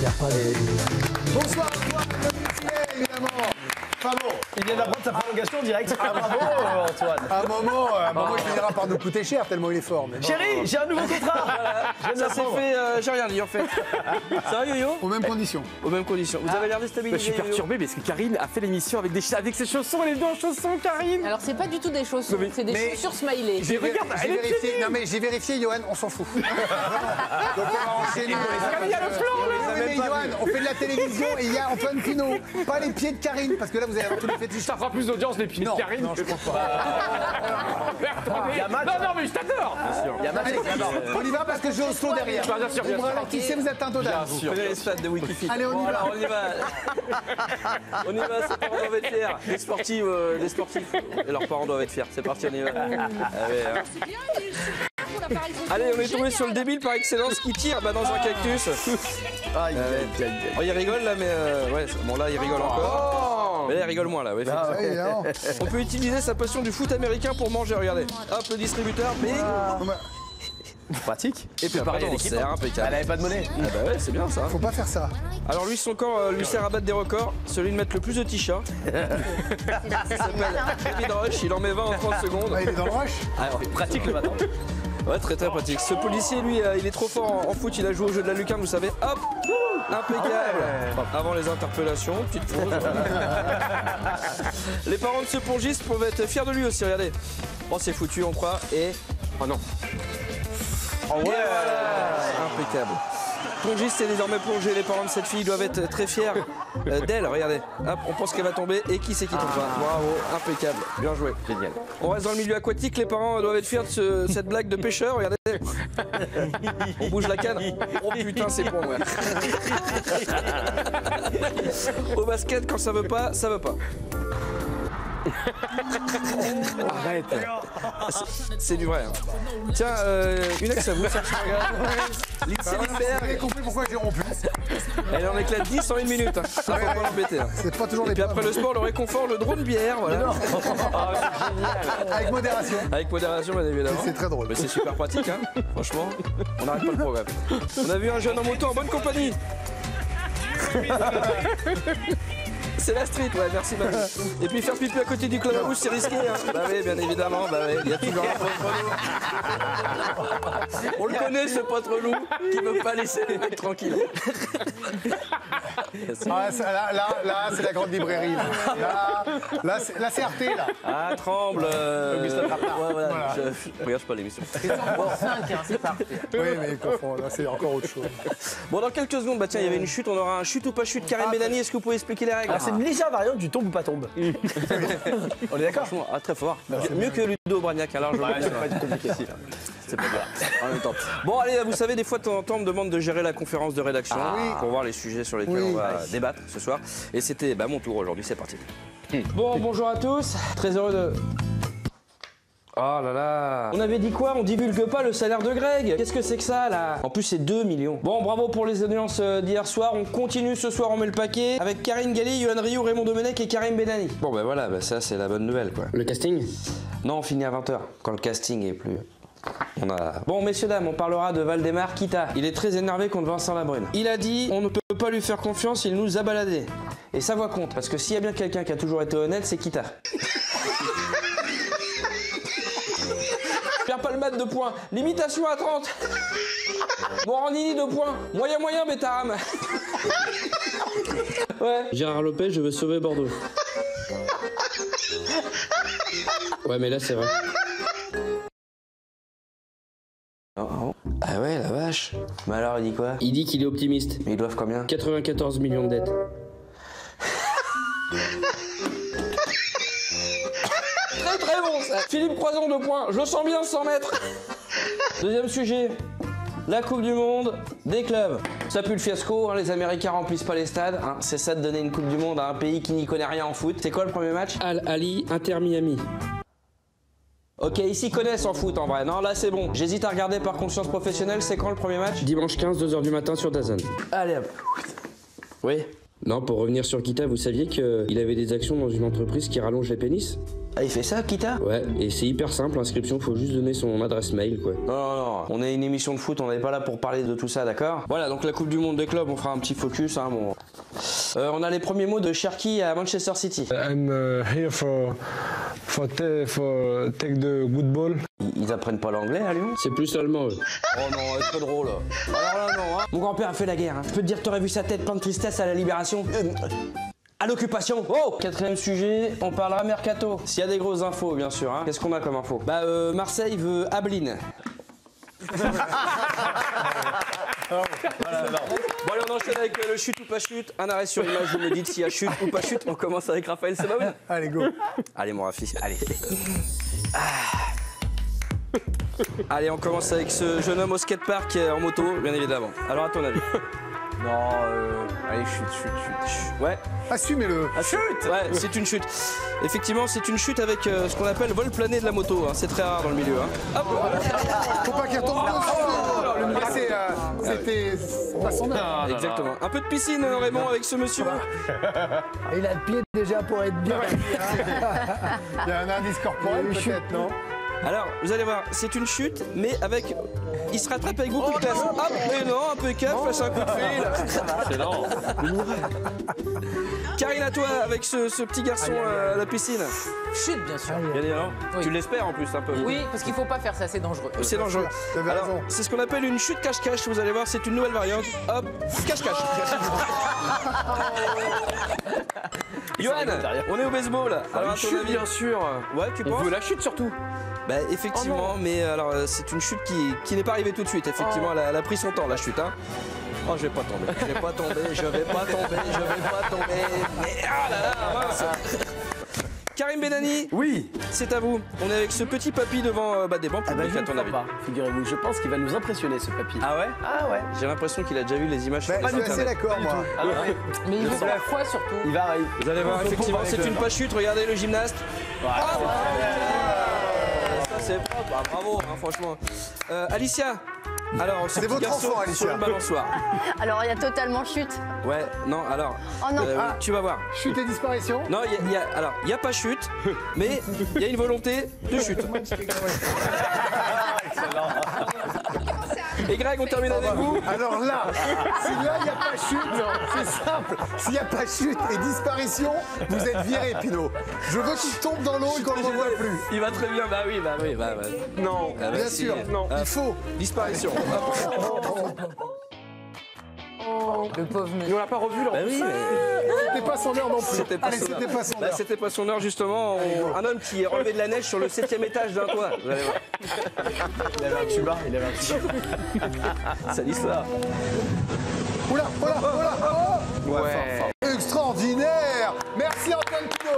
Bonsoir Antoine, le métier, évidemment. Bravo. Il vient d'apprendre sa prolongation directe. Ah, bravo Antoine. À un moment, il finira par nous coûter cher tellement il est fort. Mais bon. Chérie, j'ai un nouveau contrat. Ça s'est fait, j'ai rien dit en fait. Ça va Yo-Yo? Aux mêmes conditions. Aux mêmes conditions. Vous avez l'air déstabilisé. Je suis perturbé parce que Karine a fait l'émission avec ses chaussons. Elle est venue en chaussons, Karine. Alors c'est pas du tout des chaussons, c'est des chaussures smiley. J'ai vérifié, non mais j'ai vérifié, Johan, on s'en fout. Donc on va enchaîner. Il y a le plan là. Oui, mais Johan, on fait de la télévision et il y a Antoine Pinault, pas les pieds de Karine, parce que là vous allez avoir tous les fétiches. Ça fera plus d'audience les pieds de Karine. Non, je pense pas. Non, mais je t'adore. Allez, on y va parce que j'ai Oslo derrière. Bien sûr, bien sûr. Alors, qui sait vous êtes un dodane. Prenez les stats de Wikifit. Allez, on y va. Alors, on y va. On y va, ses parents doivent être fiers. Les sportifs et leurs parents doivent être fiers. C'est parti, on y va. Allez, on est tombé sur le débile par excellence qui tire dans un cactus. Oh, il rigole là, mais ouais, bon là il rigole encore. Mais là il rigole moins là, ouais. On peut utiliser sa passion du foot américain pour manger, regardez. Hop, le distributeur, bing. Pratique. Et puis pardon, c'est impeccable. Elle avait pas de monnaie. Ah bah ouais, c'est bien ça. Faut pas faire ça. Alors lui, son corps lui sert à battre des records, celui de mettre le plus de t-shirts. Il s'appelle David Rush, il en met 20 en 30 secondes. Il est dans le rush. Alors, pratique le matin. Ouais, très très pratique. Ce policier, lui, il est trop fort en foot, il a joué au jeu de la lucarne, vous savez. Hop, impeccable. Avant les interpellations, petite pause. Les parents de ce pongiste peuvent être fiers de lui aussi, regardez. Oh, c'est foutu, on croit, et... Oh non. Oh ouais, impeccable. Pongiste est désormais plongé, les parents de cette fille doivent être très fiers d'elle, regardez. Hop, on pense qu'elle va tomber, et qui c'est qui tombe pas? Bravo, impeccable, bien joué. Génial. On reste dans le milieu aquatique, les parents doivent être fiers de cette blague de pêcheur, regardez. On bouge la canne. Oh putain, c'est bon, ouais. Au basket, quand ça veut pas, ça veut pas. Arrête. C'est du vrai. Hein. Tiens, une ex à vous, cherchez un gars. Lindsay Vous avez Lindbergh. compris pourquoi j'ai rompu. Elle en éclate 10 en une minute. Hein. Ça faut pas l'embêter. Hein. C'est pas toujours Et les puis après le sport, le réconfort, le drone bière, voilà. Avec modération. Avec modération, bien évidemment. C'est très drôle. Mais c'est super pratique, hein. Franchement, on n'arrête pas le programme. On a vu un jeune en moto en bonne compagnie. C'est la street, ouais, merci mamie. Et puis faire pipi à côté du club à bouche, c'est risqué, hein. Bah oui, bien évidemment, bah oui, il y a toujours un pote relou. On le connaît, ce pote relou, qui veut pas laisser les mecs tranquilles. Ah, là, c'est la grande librairie. Là, c'est la CRT, là. Ah, tremble. Ouais, voilà. Je regarde pas l'émission. C'est parfait. Oui, mais confond, là, c'est encore autre chose. Bon, dans quelques secondes, bah tiens, il y avait une chute, on aura un chute ou pas chute. Karine Bellani, est-ce que vous pouvez expliquer les règles? C'est une légère variante du tombe ou pas tombe. On est d'accord? Franchement, très fort. Mieux que Ludo Bragnac, alors je C'est pas compliqué. C'est pas grave. En même temps. Bon, allez, vous savez, des fois, de temps en temps, on me demande de gérer la conférence de rédaction pour voir les sujets sur lesquels on va débattre ce soir. Et c'était mon tour aujourd'hui, c'est parti. Bon, bonjour à tous. Très heureux de... Oh là là. On avait dit quoi? On divulgue pas le salaire de Greg. Qu'est-ce que c'est que ça là? En plus c'est 2 millions. Bon, bravo pour les audiences d'hier soir. On continue ce soir, on met le paquet avec Karine Galli, Yoann Rioux, Raymond Domenech et Karim Bellani. Bon bah voilà, ça c'est la bonne nouvelle quoi. Le casting? Non, on finit à 20h. Quand le casting est plus... Bon, messieurs, dames, on parlera de Valdemar Kita. Il est très énervé contre Vincent Labrune. Il a dit on ne peut pas lui faire confiance, il nous a baladé. Et sa voix compte, parce que s'il y a bien quelqu'un qui a toujours été honnête, c'est Kita. Pierre Palmade 2 points. Limitation à 30. Morandini 2 points. Moyen, Bétaram. Ouais. Gérard Lopez, je veux sauver Bordeaux. Ouais, mais là, c'est vrai. Ah ouais, la vache. Mais alors, il dit quoi? Il dit qu'il est optimiste. Mais ils doivent combien? 94 millions de dettes. Très bon ça. Philippe Croison 2 points. Je sens bien 100 mètres. Deuxième sujet. La Coupe du Monde des clubs. Ça pue le fiasco, hein, les Américains remplissent pas les stades. Hein. C'est ça de donner une Coupe du Monde à un pays qui n'y connaît rien en foot. C'est quoi le premier match? Al Ali, Inter Miami. Ok, ils s'y connaissent en foot en vrai. Non, là c'est bon. J'hésite à regarder par conscience professionnelle. C'est quand le premier match? Dimanche 15, 2h du matin sur DAZN. Allez hop. Oui. Non, pour revenir sur Kita, vous saviez qu'il avait des actions dans une entreprise qui rallonge les pénis? Ah, il fait ça, Kita? Ouais, et c'est hyper simple, l'inscription, faut juste donner son adresse mail, quoi. Non, on est une émission de foot, on n'est pas là pour parler de tout ça, d'accord? Voilà, donc la Coupe du Monde des clubs, on fera un petit focus, hein, bon. On a les premiers mots de Cherki à Manchester City. I'm here for take the good ball. Ils apprennent pas l'anglais à Lyon? C'est plus allemand, eux. Oh non, c'est pas drôle. Alors là, non, hein. Mon grand-père a fait la guerre, hein. Je peux te dire que t'aurais vu sa tête plein de tristesse à la Libération. À l'occupation. Oh, quatrième sujet, on parlera mercato. S'il y a des grosses infos, bien sûr. Hein. Qu'est-ce qu'on a comme info? Bah, Marseille veut Abeline. Bon, allez, on enchaîne avec le chute ou pas chute. Un arrêt sur image, vous me dites s'il y a chute ou pas chute. On commence avec Raphaël Sebaoun. Allez, go. Allez, mon Rafi, allez. Allez, on commence avec ce jeune homme au skatepark en moto, bien évidemment. Alors, à ton avis? Non, allez, chute. Ouais. Assumez-le. Ah, chute. Ouais, c'est une chute. Effectivement, c'est une chute avec ce qu'on appelle vol plané de la moto. Hein. C'est très rare dans le milieu. Hein. Hop. Faut pas qu'il retombe dessus. C'était pas son heure. Exactement. Un peu de piscine, Raymond, avec ce monsieur. Il a le pied déjà pour être bien. Il y a un indice corporel peut-être, non? Alors, vous allez voir, c'est une chute, mais avec... Il se rattrape avec beaucoup de classe. Hop, mais non, impeccable, face à un coup de fil. C'est lent. Karine, à toi, avec ce petit garçon à la piscine. Chute, bien sûr. Bien évidemment. Oui. Tu l'espères en plus un peu. Oui, parce qu'il faut pas faire ça, c'est dangereux. C'est dangereux. Alors, c'est ce qu'on appelle une chute cache-cache, vous allez voir, c'est une nouvelle variante. Hop, cache-cache. Johan, on est au baseball. Alors, à ton chute, avis, bien sûr. Ouais, tu penses? On veut la chute surtout. Bah effectivement, mais alors c'est une chute qui n'est pas arrivée tout de suite. Effectivement, elle a pris son temps la chute. Hein. Oh, je vais pas tomber, je vais pas tomber, je vais pas tomber, je vais pas tomber. Mais ah là là, mince. Karim Benani, Oui. c'est à vous. On est avec ce petit papy devant des bancs publics, Je à ne ton crois avis. pas, figurez-vous. Je pense qu'il va nous impressionner, ce papy. Ah ouais? Ah ouais. J'ai l'impression qu'il a déjà vu les images sur Je suis assez Internet. d'accord, moi. Ah ouais. Mais il veut la foi surtout. Il va arriver. Vous allez voir, effectivement, c'est une pas chute. Regardez le gymnaste. Ah, ça c'est propre, ah, bravo, hein, franchement. Alicia, alors ce C'est petit votre garçon enfant, Alicia. sur le balançoire. Alors, il y a totalement chute. Ouais, non, alors. Oh non. Tu vas voir. Chute et disparition. Non, il y a pas chute, mais il y a une volonté de chute. Et Greg, on termine avec vous. Alors là, si là il n'y a pas chute, c'est simple. S'il n'y a pas chute et disparition, vous êtes viré, Pinot. Je veux qu'il tombe dans l'eau et qu'on ne le revoie plus. Il va très bien, bah oui. Non. Ah bah Bien si. sûr, non. il faut. Disparition. Le pauvre Et monsieur. on l'a pas revu, là. Bah oui, mais C'était pas son heure non plus. c'était pas Allez, son heure. c'était pas son Bah, heure. c'était pas son heure justement. Un homme qui est relevé de la neige sur le 7e étage d'un toit. Vous allez voir. Il avait un tuba. C'est l'histoire. Oula, oh Ouais. Extraordinaire. Merci Antoine Pinot.